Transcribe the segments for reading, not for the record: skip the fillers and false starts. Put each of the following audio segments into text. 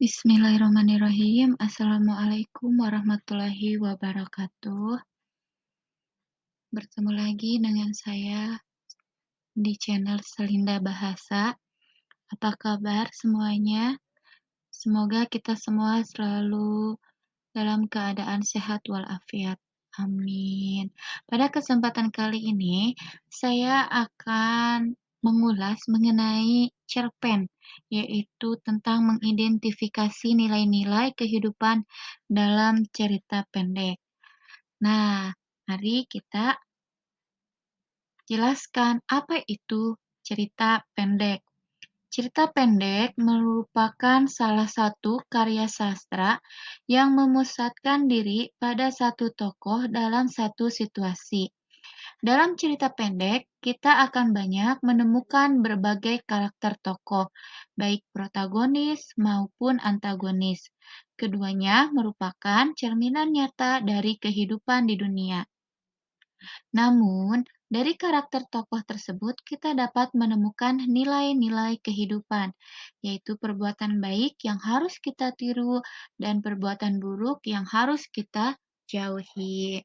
Bismillahirrahmanirrahim. Assalamualaikum warahmatullahi wabarakatuh. Bertemu lagi dengan saya di channel Selinda Bahasa. Apa kabar semuanya? Semoga kita semua selalu dalam keadaan sehat walafiat. Amin. Pada kesempatan kali ini, saya akan mengulas mengenai cerpen, yaitu tentang mengidentifikasi nilai-nilai kehidupan dalam cerita pendek. Nah, mari kita jelaskan apa itu cerita pendek. Cerita pendek merupakan salah satu karya sastra yang memusatkan diri pada satu tokoh dalam satu situasi. Dalam cerita pendek, kita akan banyak menemukan berbagai karakter tokoh, baik protagonis maupun antagonis. Keduanya merupakan cerminan nyata dari kehidupan di dunia. Namun, dari karakter tokoh tersebut kita dapat menemukan nilai-nilai kehidupan, yaitu perbuatan baik yang harus kita tiru dan perbuatan buruk yang harus kita jauhi.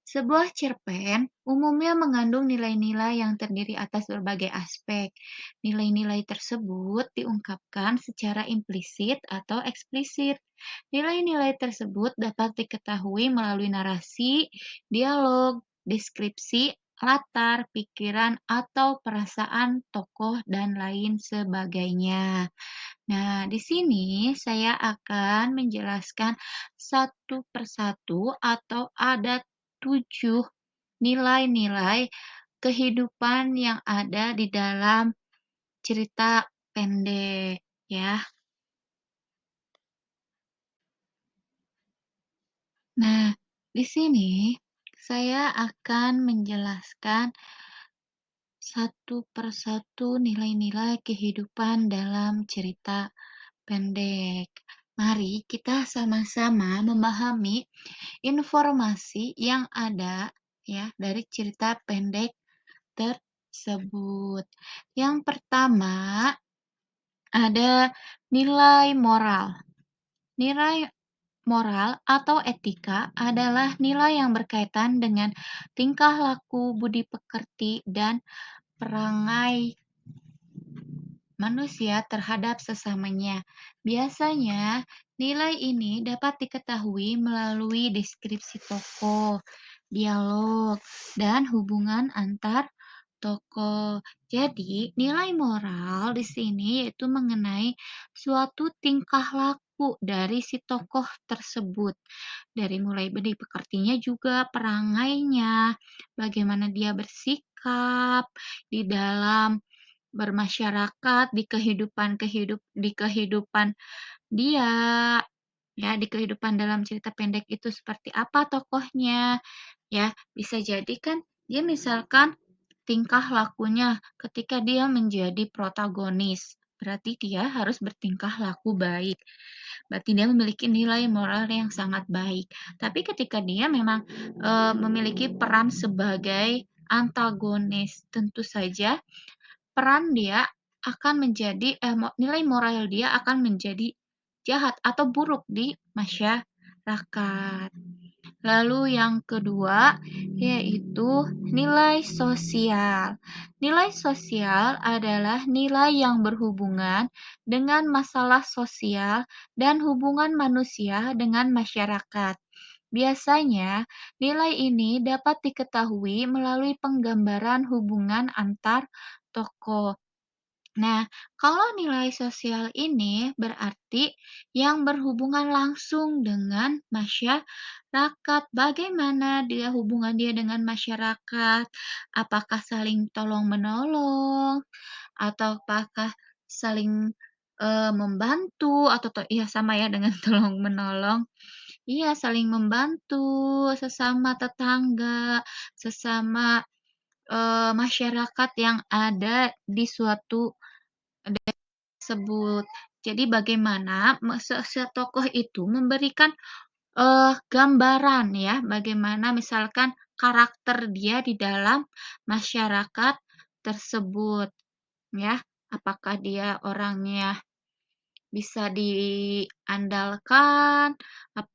Sebuah cerpen umumnya mengandung nilai-nilai yang terdiri atas berbagai aspek. Nilai-nilai tersebut diungkapkan secara implisit atau eksplisit. Nilai-nilai tersebut dapat diketahui melalui narasi, dialog, deskripsi, latar, pikiran, atau perasaan tokoh, dan lain sebagainya. Nah, di sini saya akan menjelaskan satu persatu atau ada 7 nilai-nilai kehidupan yang ada di dalam cerita pendek, ya. Nah, di sini saya akan menjelaskan satu persatu nilai-nilai kehidupan dalam cerita pendek. Mari kita sama-sama memahami informasi yang ada ya dari cerita pendek tersebut. Yang pertama ada nilai moral. Nilai moral atau etika adalah nilai yang berkaitan dengan tingkah laku, budi pekerti, dan perangai manusia terhadap sesamanya. Biasanya, nilai ini dapat diketahui melalui deskripsi tokoh, dialog, dan hubungan antar tokoh. Jadi, nilai moral di sini yaitu mengenai suatu tingkah laku dari si tokoh tersebut. Dari mulai budi pekertinya juga perangainya, bagaimana dia bersikap di dalam bermasyarakat, di kehidupan dia, ya, di kehidupan dalam cerita pendek itu seperti apa tokohnya, ya. Bisa jadi kan dia misalkan tingkah lakunya ketika dia menjadi protagonis, berarti dia harus bertingkah laku baik. Berarti dia memiliki nilai moral yang sangat baik. Tapi ketika dia memang, memiliki peran sebagai antagonis, tentu saja peran dia akan menjadi nilai moral dia akan menjadi jahat atau buruk di masyarakat. Lalu yang kedua yaitu nilai sosial. Nilai sosial adalah nilai yang berhubungan dengan masalah sosial dan hubungan manusia dengan masyarakat. Biasanya, nilai ini dapat diketahui melalui penggambaran hubungan antar tokoh. Nah, kalau nilai sosial ini berarti yang berhubungan langsung dengan masyarakat. Bagaimana hubungan dia dengan masyarakat? Apakah saling tolong-menolong? Atau apakah saling membantu? Iya sama ya dengan tolong-menolong. Iya, saling membantu sesama tetangga, sesama masyarakat yang ada di suatu tersebut. Jadi bagaimana tokoh itu memberikan, gambaran ya, bagaimana misalkan karakter dia di dalam masyarakat tersebut, ya. Apakah dia orangnya bisa diandalkan,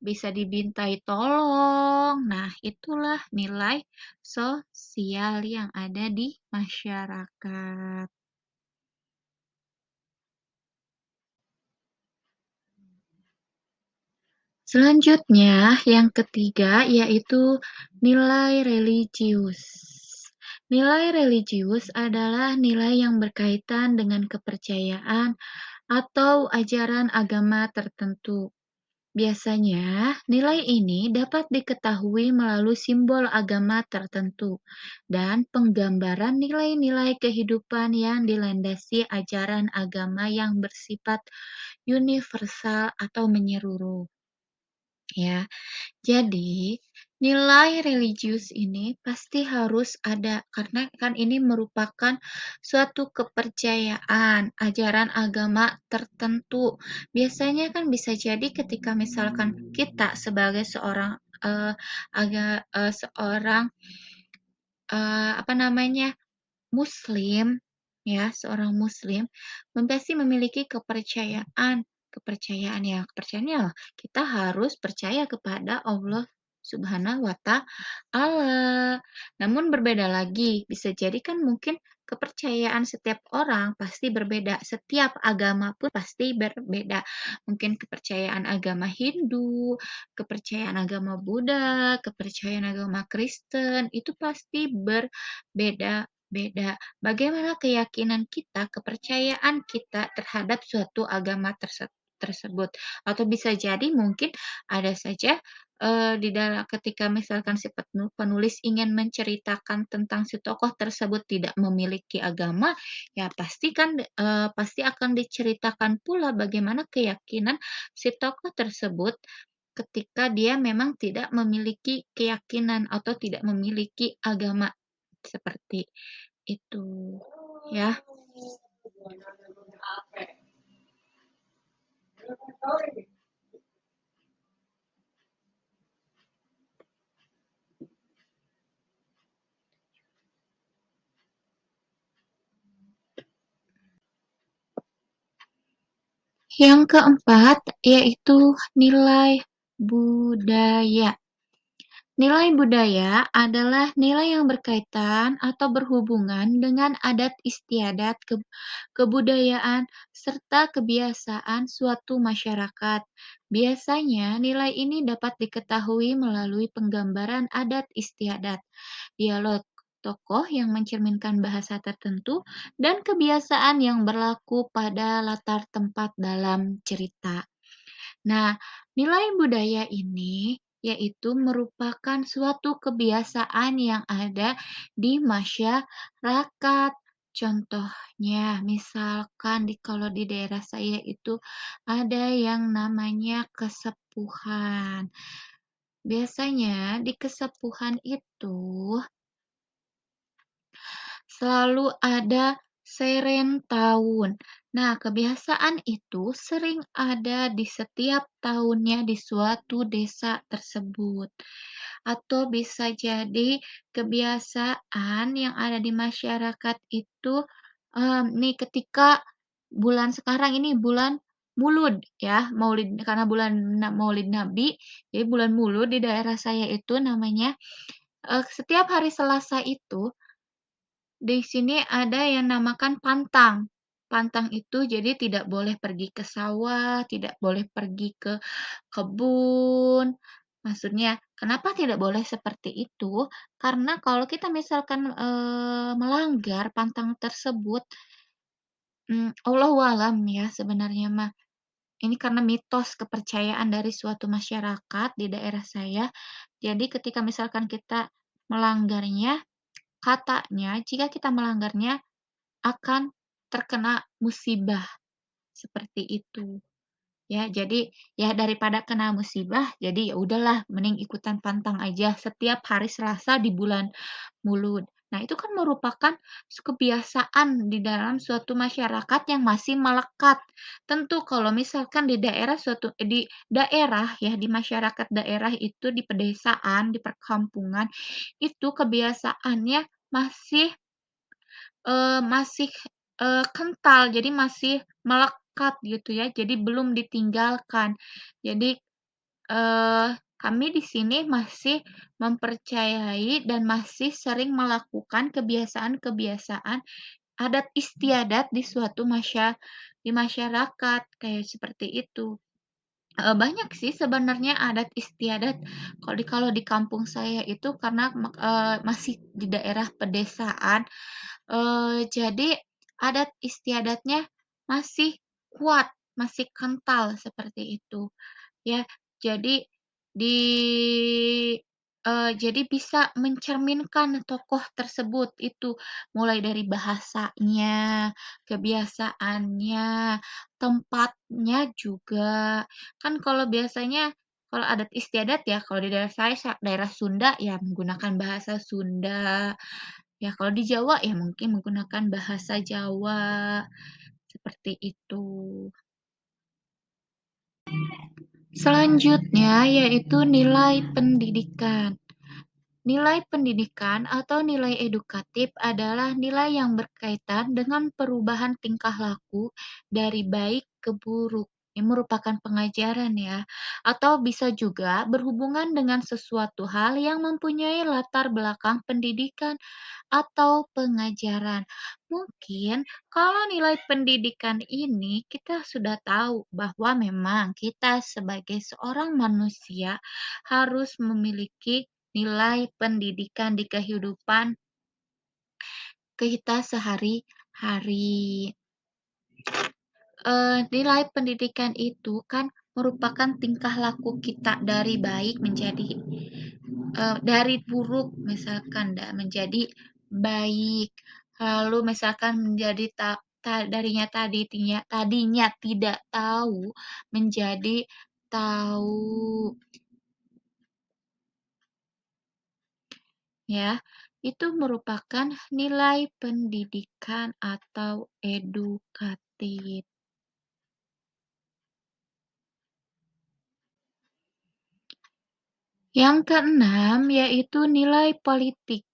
bisa dibintai tolong. Nah, itulah nilai sosial yang ada di masyarakat. Selanjutnya, yang ketiga yaitu nilai religius. Nilai religius adalah nilai yang berkaitan dengan kepercayaan atau ajaran agama tertentu. Biasanya, nilai ini dapat diketahui melalui simbol agama tertentu dan penggambaran nilai-nilai kehidupan yang dilandasi ajaran agama yang bersifat universal atau menyeluruh. Ya, jadi, nilai religius ini pasti harus ada, karena kan ini merupakan suatu kepercayaan, ajaran agama tertentu. Biasanya kan bisa jadi ketika misalkan kita sebagai seorang seorang apa namanya, Muslim, ya, seorang muslim, pasti memiliki kepercayaan ya kita harus percaya kepada Allah Subhanahu wa Ta'ala. Namun berbeda lagi, bisa jadi kan mungkin kepercayaan setiap orang pasti berbeda, setiap agama pun pasti berbeda. Mungkin kepercayaan agama Hindu, kepercayaan agama Buddha, kepercayaan agama Kristen, itu pasti berbeda-beda. Bagaimana keyakinan kita, kepercayaan kita terhadap suatu agama tersebut. Atau bisa jadi mungkin ada saja, di dalam ketika misalkan si penulis ingin menceritakan tentang si tokoh tersebut tidak memiliki agama, ya pasti kan, pasti akan diceritakan pula bagaimana keyakinan si tokoh tersebut ketika dia memang tidak memiliki keyakinan atau tidak memiliki agama, seperti itu, ya. Yang keempat yaitu nilai budaya. Nilai budaya adalah nilai yang berkaitan atau berhubungan dengan adat istiadat, kebudayaan, serta kebiasaan suatu masyarakat. Biasanya, nilai ini dapat diketahui melalui penggambaran adat istiadat, dialog tokoh yang mencerminkan bahasa tertentu, dan kebiasaan yang berlaku pada latar tempat dalam cerita. Nah, nilai budaya ini yaitu merupakan suatu kebiasaan yang ada di masyarakat. Contohnya, misalkan kalau di daerah saya itu ada yang namanya kesepuhan. Biasanya di kesepuhan itu selalu ada Serentahun. Nah, kebiasaan itu sering ada di setiap tahunnya di suatu desa tersebut. Atau bisa jadi kebiasaan yang ada di masyarakat itu, nih ketika bulan sekarang ini bulan Mulud ya, Maulid karena bulan Maulid Nabi, jadi bulan Mulud di daerah saya itu namanya, setiap hari Selasa itu di sini ada yang namakan pantang. Pantang itu jadi tidak boleh pergi ke sawah, tidak boleh pergi ke kebun. Maksudnya, kenapa tidak boleh seperti itu? Karena kalau kita misalkan, melanggar pantang tersebut, wallahualam ya sebenarnya mah, ini karena mitos kepercayaan dari suatu masyarakat di daerah saya. Jadi ketika misalkan kita melanggarnya, katanya jika kita melanggarnya akan terkena musibah, seperti itu. Ya, jadi ya daripada kena musibah, jadi ya udahlah mending ikutan pantang aja setiap hari Selasa di bulan Mulud. Nah, itu kan merupakan kebiasaan di dalam suatu masyarakat yang masih melekat. Tentu kalau misalkan di daerah ya, di masyarakat daerah itu, di pedesaan, di perkampungan, itu kebiasaannya masih kental, jadi masih melekat masyarakat gitu ya, jadi belum ditinggalkan. Jadi, kami di sini masih mempercayai dan masih sering melakukan kebiasaan-kebiasaan adat istiadat di suatu di masyarakat, kayak seperti itu. Banyak sih sebenarnya adat istiadat kalau di kampung saya itu karena masih di daerah pedesaan, jadi adat istiadatnya masih kuat, masih kental seperti itu. Ya, jadi di jadi bisa mencerminkan tokoh tersebut itu, mulai dari bahasanya, kebiasaannya, tempatnya juga. Kan kalau biasanya kalau adat istiadat ya, kalau di daerah saya daerah Sunda ya menggunakan bahasa Sunda, ya kalau di Jawa ya mungkin menggunakan bahasa Jawa, seperti itu. Selanjutnya yaitu nilai pendidikan. Nilai pendidikan atau nilai edukatif adalah nilai yang berkaitan dengan perubahan tingkah laku dari baik ke buruk. Ini merupakan pengajaran ya, atau bisa juga berhubungan dengan sesuatu hal yang mempunyai latar belakang pendidikan atau pengajaran. Mungkin kalau nilai pendidikan ini kita sudah tahu bahwa memang kita sebagai seorang manusia harus memiliki nilai pendidikan di kehidupan kita sehari-hari. Nilai pendidikan itu kan merupakan tingkah laku kita dari baik menjadi dari buruk misalkan menjadi baik, lalu misalkan menjadi tadinya tidak tahu menjadi tahu, ya. Itu merupakan nilai pendidikan atau edukatif. Yang keenam yaitu nilai politik.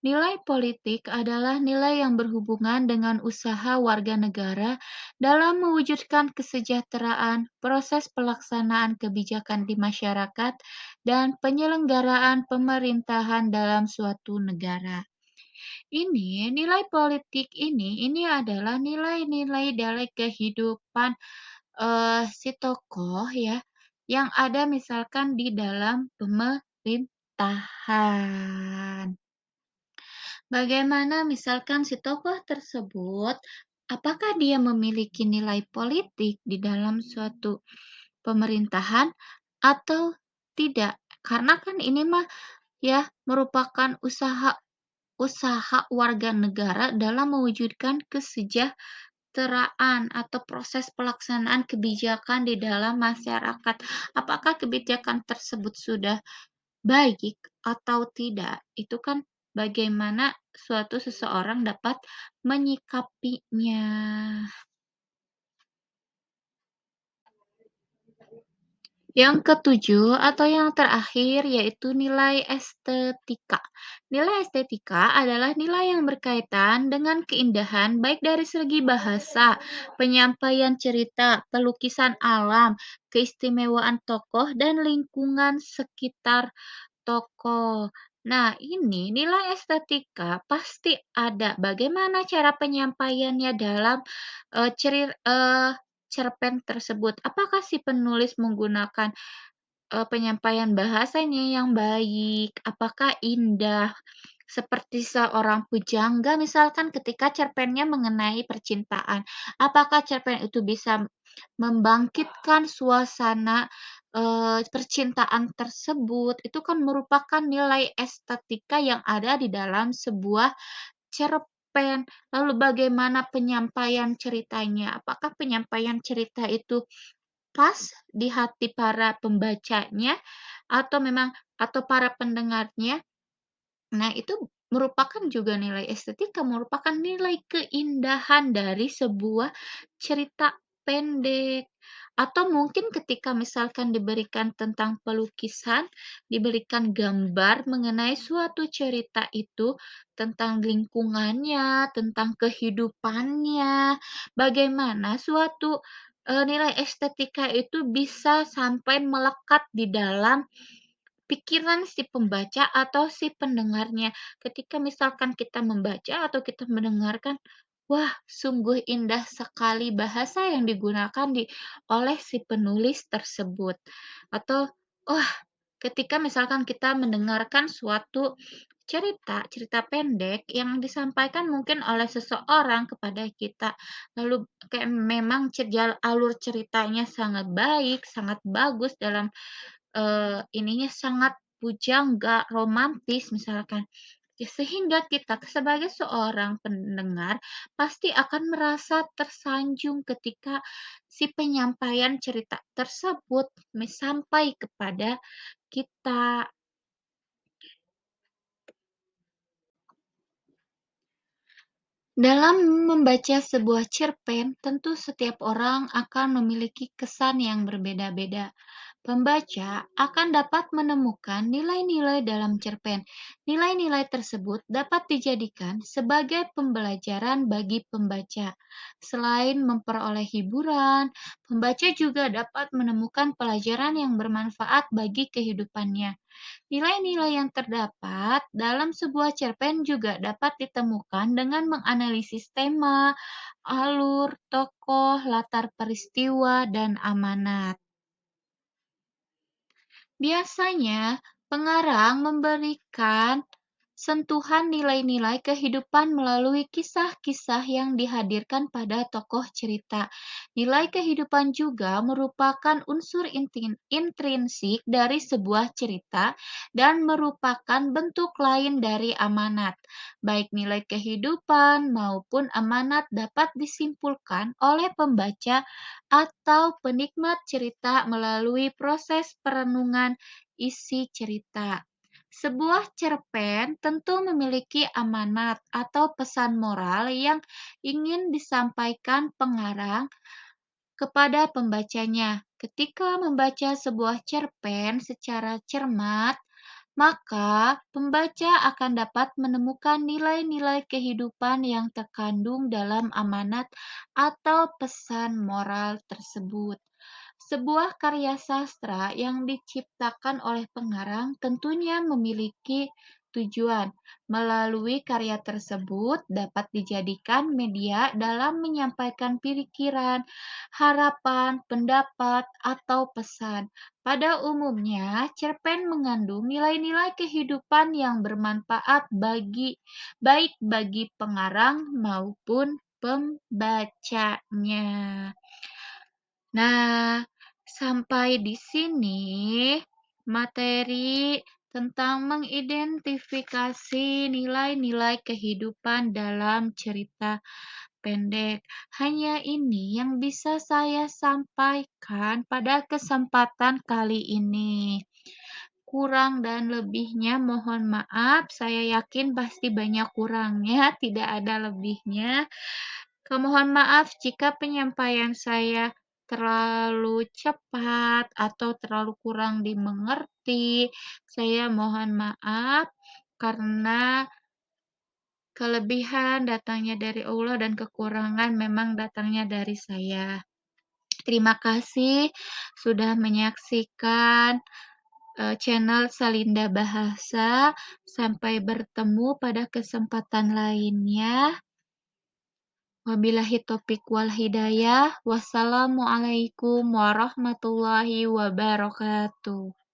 Nilai politik adalah nilai yang berhubungan dengan usaha warga negara dalam mewujudkan kesejahteraan, proses pelaksanaan kebijakan di masyarakat, dan penyelenggaraan pemerintahan dalam suatu negara. Nilai politik ini adalah nilai-nilai dari kehidupan si tokoh ya, yang ada misalkan di dalam pemerintahan. Bagaimana misalkan si tokoh tersebut, apakah dia memiliki nilai politik di dalam suatu pemerintahan atau tidak? Karena kan ini mah ya merupakan usaha usaha warga negara dalam mewujudkan kesejahteraan atau proses pelaksanaan kebijakan di dalam masyarakat. Apakah kebijakan tersebut sudah baik atau tidak, itu kan bagaimana seseorang dapat menyikapinya. Yang ketujuh atau yang terakhir yaitu nilai estetika. Nilai estetika adalah nilai yang berkaitan dengan keindahan baik dari segi bahasa, penyampaian cerita, pelukisan alam, keistimewaan tokoh, dan lingkungan sekitar toko. Nah, ini nilai estetika pasti ada. Bagaimana cara penyampaiannya dalam cerpen tersebut? Apakah si penulis menggunakan penyampaian bahasanya yang baik? Apakah indah? Seperti seorang pujangga misalkan ketika cerpennya mengenai percintaan. Apakah cerpen itu bisa membangkitkan suasana, percintaan tersebut? Itu kan merupakan nilai estetika yang ada di dalam sebuah cerpen. Lalu bagaimana penyampaian ceritanya? Apakah penyampaian cerita itu pas di hati para pembacanya atau para pendengarnya? Nah, itu merupakan juga nilai estetika, merupakan nilai keindahan dari sebuah cerita pendek. Atau mungkin ketika misalkan diberikan tentang pelukisan, diberikan gambar mengenai suatu cerita itu, tentang lingkungannya, tentang kehidupannya, bagaimana suatu, nilai estetika itu bisa sampai melekat di dalam pikiran si pembaca atau si pendengarnya. Ketika misalkan kita membaca atau kita mendengarkan, wah, sungguh indah sekali bahasa yang digunakan oleh si penulis tersebut. Atau, wah, ketika misalkan kita mendengarkan suatu cerita pendek yang disampaikan mungkin oleh seseorang kepada kita, lalu kayak memang alur ceritanya sangat baik, sangat bagus dalam ininya sangat pujangga, romantis misalkan. Ya sehingga kita sebagai seorang pendengar pasti akan merasa tersanjung ketika si penyampaian cerita tersebut sampai kepada kita. Dalam membaca sebuah cerpen, tentu setiap orang akan memiliki kesan yang berbeda-beda. Pembaca akan dapat menemukan nilai-nilai dalam cerpen. Nilai-nilai tersebut dapat dijadikan sebagai pembelajaran bagi pembaca. Selain memperoleh hiburan, pembaca juga dapat menemukan pelajaran yang bermanfaat bagi kehidupannya. Nilai-nilai yang terdapat dalam sebuah cerpen juga dapat ditemukan dengan menganalisis tema, alur, tokoh, latar peristiwa, dan amanat. Biasanya, pengarang memberikan sentuhan nilai-nilai kehidupan melalui kisah-kisah yang dihadirkan pada tokoh cerita. Nilai kehidupan juga merupakan unsur intrinsik dari sebuah cerita dan merupakan bentuk lain dari amanat. Baik nilai kehidupan maupun amanat dapat disimpulkan oleh pembaca atau penikmat cerita melalui proses perenungan isi cerita. Sebuah cerpen tentu memiliki amanat atau pesan moral yang ingin disampaikan pengarang kepada pembacanya. Ketika membaca sebuah cerpen secara cermat, maka pembaca akan dapat menemukan nilai-nilai kehidupan yang terkandung dalam amanat atau pesan moral tersebut. Sebuah karya sastra yang diciptakan oleh pengarang tentunya memiliki tujuan. Melalui karya tersebut dapat dijadikan media dalam menyampaikan pikiran, harapan, pendapat, atau pesan. Pada umumnya, cerpen mengandung nilai-nilai kehidupan yang bermanfaat baik bagi pengarang maupun pembacanya. Nah, sampai di sini materi tentang mengidentifikasi nilai-nilai kehidupan dalam cerita pendek. Hanya ini yang bisa saya sampaikan pada kesempatan kali ini. Kurang dan lebihnya mohon maaf, saya yakin pasti banyak kurangnya, tidak ada lebihnya. Mohon maaf jika penyampaian saya terlalu cepat atau terlalu kurang dimengerti. Saya mohon maaf karena kelebihan datangnya dari Allah dan kekurangan memang datangnya dari saya. Terima kasih sudah menyaksikan channel Salinda Bahasa. Sampai bertemu pada kesempatan lainnya. Wabillahi taufiq wal hidayah. Wassalamualaikum warahmatullahi wabarakatuh.